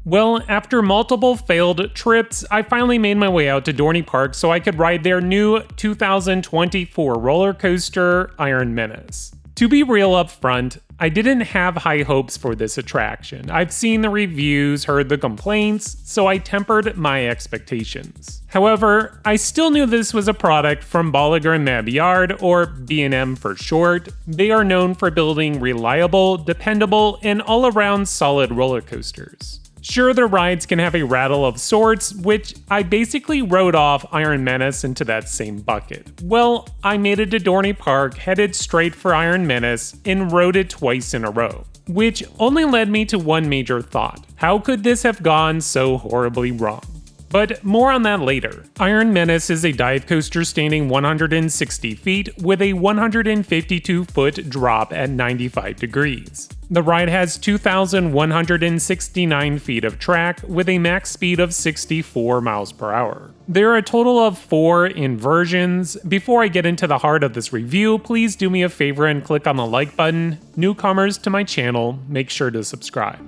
Well, after multiple failed trips, I finally made my way out to Dorney Park so I could ride their new 2024 roller coaster, Iron Menace. To be real up front, I didn't have high hopes for this attraction. I've seen the reviews, heard the complaints, so I tempered my expectations. However, I still knew this was a product from Bolliger Mabillard, or B&M for short. They are known for building reliable, dependable, and all-around solid roller coasters. Sure, the rides can have a rattle of sorts, which I basically wrote off Iron Menace into that same bucket. Well, I made it to Dorney Park, headed straight for Iron Menace, and rode it twice in a row. Which only led me to one major thought. How could this have gone so horribly wrong? But more on that later. Iron Menace is a dive coaster standing 160 feet with a 152-foot drop at 95 degrees. The ride has 2,169 feet of track with a max speed of 64 miles per hour. There are a total of 4 inversions. Before I get into the heart of this review, please do me a favor and click on the like button. Newcomers to my channel, make sure to subscribe.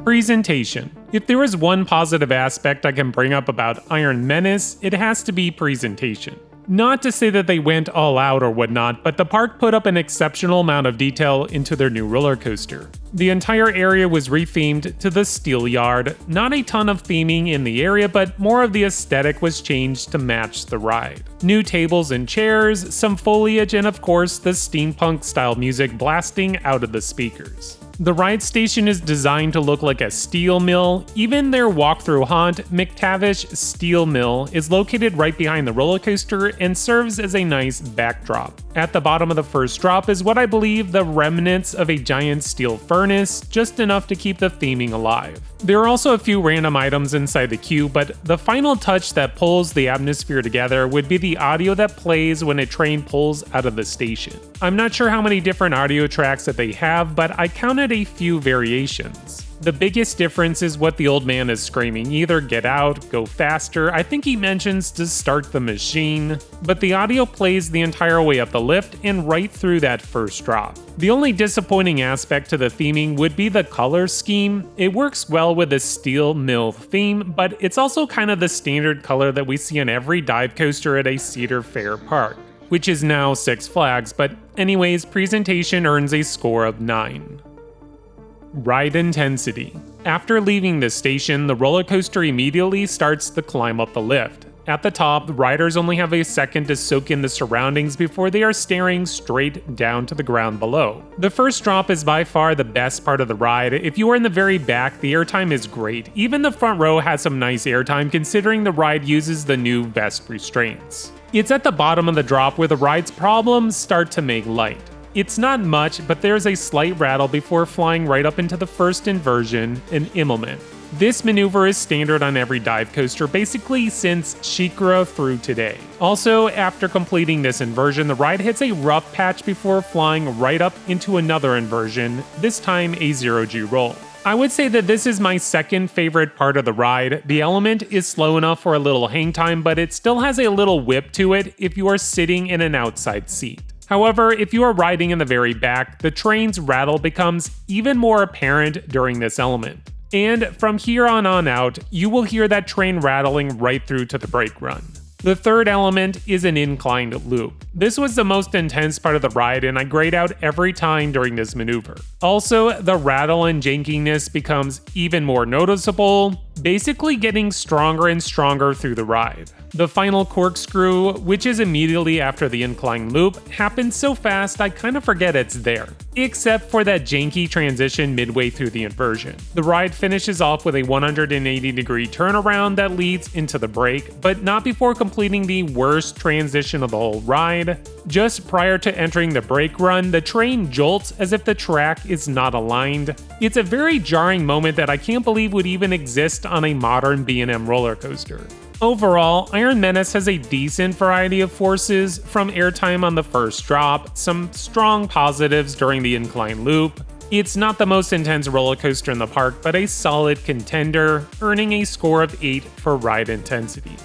Presentation. If there is one positive aspect I can bring up about Iron Menace, it has to be presentation. Not to say that they went all out or whatnot, but the park put up an exceptional amount of detail into their new roller coaster. The entire area was rethemed to the steel yard. Not a ton of theming in the area, but more of the aesthetic was changed to match the ride. New tables and chairs, some foliage, and of course the steampunk-style music blasting out of the speakers. The ride station is designed to look like a steel mill. Even their walkthrough haunt, McTavish Steel Mill, is located right behind the roller coaster and serves as a nice backdrop. At the bottom of the first drop is what I believe the remnants of a giant steel furnace, just enough to keep the theming alive. There are also a few random items inside the queue, but the final touch that pulls the atmosphere together would be the audio that plays when a train pulls out of the station. I'm not sure how many different audio tracks that they have, but I counted a few variations. The biggest difference is what the old man is screaming, either get out, go faster. I think he mentions to start the machine, but the audio plays the entire way up the lift and right through that first drop. The only disappointing aspect to the theming would be the color scheme. It works well with the steel mill theme, but it's also kind of the standard color that we see on every dive coaster at a Cedar Fair park, which is now Six Flags, but anyways, presentation earns a score of 9. Ride intensity. After leaving the station, the roller coaster immediately starts to climb up the lift. At the top, the riders only have a second to soak in the surroundings before they are staring straight down to the ground below. The first drop is by far the best part of the ride. If you are in the very back, the airtime is great. Even the front row has some nice airtime considering the ride uses the new vest restraints. It's at the bottom of the drop where the ride's problems start to make light. It's not much, but there's a slight rattle before flying right up into the first inversion, an Immelman. This maneuver is standard on every dive coaster basically since SheiKra through today. Also, after completing this inversion, the ride hits a rough patch before flying right up into another inversion, this time a 0G roll. I would say that this is my second favorite part of the ride. The element is slow enough for a little hang time, but it still has a little whip to it if you are sitting in an outside seat. However, if you are riding in the very back, the train's rattle becomes even more apparent during this element. And from here on out, you will hear that train rattling right through to the brake run. The third element is an inclined loop. This was the most intense part of the ride and I grayed out every time during this maneuver. Also, the rattle and jankiness becomes even more noticeable, basically getting stronger and stronger through the ride. The final corkscrew, which is immediately after the incline loop, happens so fast I kind of forget it's there, except for that janky transition midway through the inversion. The ride finishes off with a 180-degree turnaround that leads into the brake, but not before completing the worst transition of the whole ride. Just prior to entering the brake run, the train jolts as if the track is not aligned. It's a very jarring moment that I can't believe would even exist on a modern B&M roller coaster. Overall, Iron Menace has a decent variety of forces, from airtime on the first drop, some strong positives during the incline loop. It's not the most intense roller coaster in the park, but a solid contender, earning a score of 8 for ride intensity.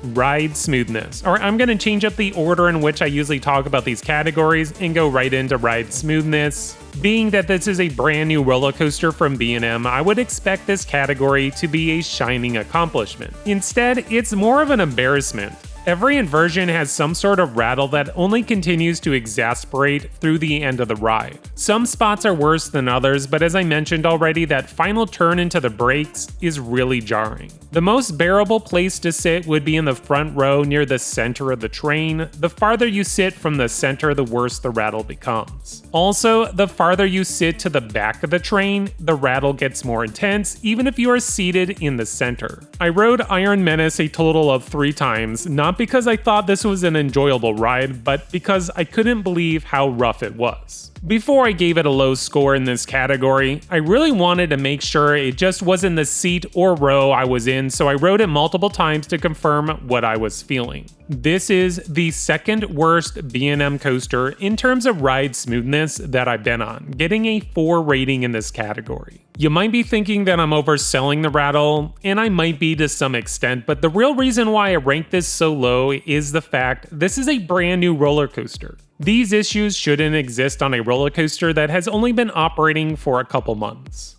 Ride Smoothness. Or I'm going to change up the order in which I usually talk about these categories and go right into Ride Smoothness. Being that this is a brand new roller coaster from B&M, I would expect this category to be a shining accomplishment. Instead, it's more of an embarrassment. Every inversion has some sort of rattle that only continues to exasperate through the end of the ride. Some spots are worse than others, but as I mentioned already, that final turn into the brakes is really jarring. The most bearable place to sit would be in the front row near the center of the train. The farther you sit from the center, the worse the rattle becomes. Also, the farther you sit to the back of the train, the rattle gets more intense, even if you are seated in the center. I rode Iron Menace a total of 3 times, not because I thought this was an enjoyable ride, but because I couldn't believe how rough it was. Before I gave it a low score in this category, I really wanted to make sure it just wasn't the seat or row I was in, so I rode it multiple times to confirm what I was feeling. This is the second worst B&M coaster in terms of ride smoothness that I've been on, getting a 4 rating in this category. You might be thinking that I'm overselling the rattle, and I might be to some extent, but the real reason why I rank this so low is the fact this is a brand new roller coaster. These issues shouldn't exist on a roller coaster that has only been operating for a couple months.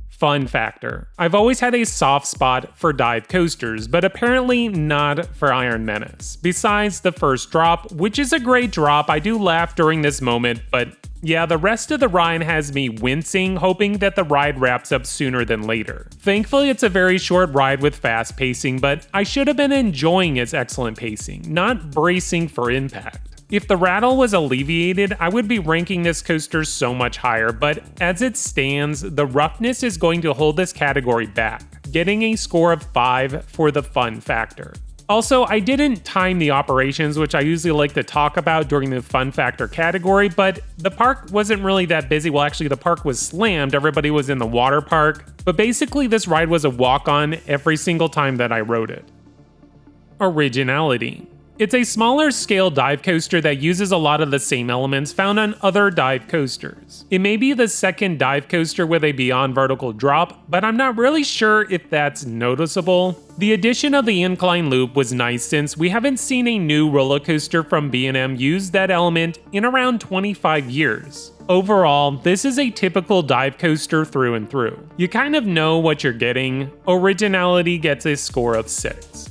Fun factor: I've always had a soft spot for dive coasters, but apparently not for Iron Menace. Besides the first drop, which is a great drop, I do laugh during this moment, but yeah, the rest of the ride has me wincing, hoping that the ride wraps up sooner than later. Thankfully, it's a very short ride with fast pacing, but I should have been enjoying its excellent pacing, not bracing for impact. If the rattle was alleviated, I would be ranking this coaster so much higher, but as it stands, the roughness is going to hold this category back, getting a score of 5 for the fun factor. Also, I didn't time the operations, which I usually like to talk about during the fun factor category, but the park wasn't really that busy. Well, actually, the park was slammed. Everybody was in the water park. But basically, this ride was a walk-on every single time that I rode it. Originality. It's a smaller scale dive coaster that uses a lot of the same elements found on other dive coasters. It may be the second dive coaster with a beyond vertical drop, but I'm not really sure if that's noticeable. The addition of the incline loop was nice since we haven't seen a new roller coaster from B&M use that element in around 25 years. Overall, this is a typical dive coaster through and through. You kind of know what you're getting. Originality gets a score of 6.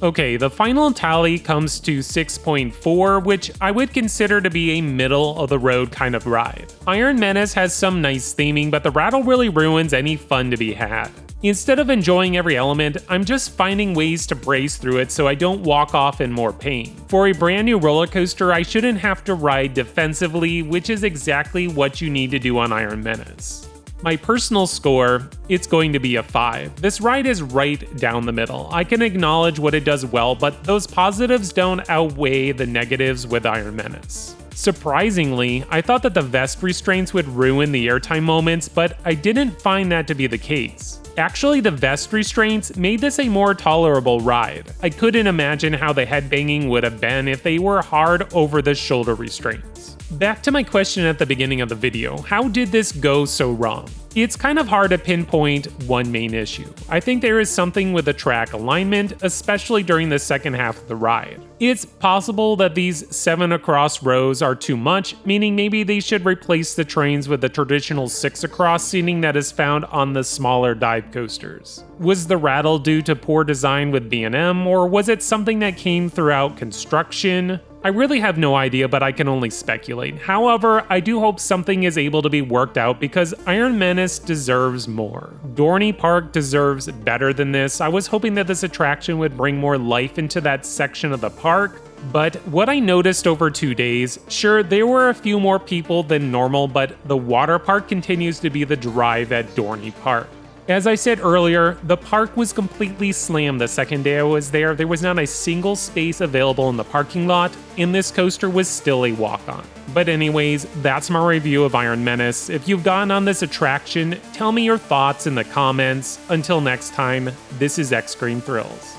Okay, the final tally comes to 6.4, which I would consider to be a middle-of-the-road kind of ride. Iron Menace has some nice theming, but the rattle really ruins any fun to be had. Instead of enjoying every element, I'm just finding ways to brace through it so I don't walk off in more pain. For a brand new roller coaster, I shouldn't have to ride defensively, which is exactly what you need to do on Iron Menace. My personal score, it's going to be a 5. This ride is right down the middle. I can acknowledge what it does well, but those positives don't outweigh the negatives with Iron Menace. Surprisingly, I thought that the vest restraints would ruin the airtime moments, but I didn't find that to be the case. Actually, the vest restraints made this a more tolerable ride. I couldn't imagine how the headbanging would have been if they were hard over the shoulder restraints. Back to my question at the beginning of the video, how did this go so wrong? It's kind of hard to pinpoint one main issue. I think there is something with the track alignment, especially during the second half of the ride. It's possible that these 7 across rows are too much, meaning maybe they should replace the trains with the traditional 6 across seating that is found on the smaller dive coasters. Was the rattle due to poor design with B&M, or was it something that came throughout construction? I really have no idea, but I can only speculate. However, I do hope something is able to be worked out because Iron Menace deserves more. Dorney Park deserves better than this. I was hoping that this attraction would bring more life into that section of the park, but what I noticed over 2 days, sure, there were a few more people than normal, but the water park continues to be the drive at Dorney Park. As I said earlier, the park was completely slammed the second day I was there. There was not a single space available in the parking lot, and this coaster was still a walk-on. But anyways, that's my review of Iron Menace. If you've gotten on this attraction, tell me your thoughts in the comments. Until next time, this is Extreme Thrills.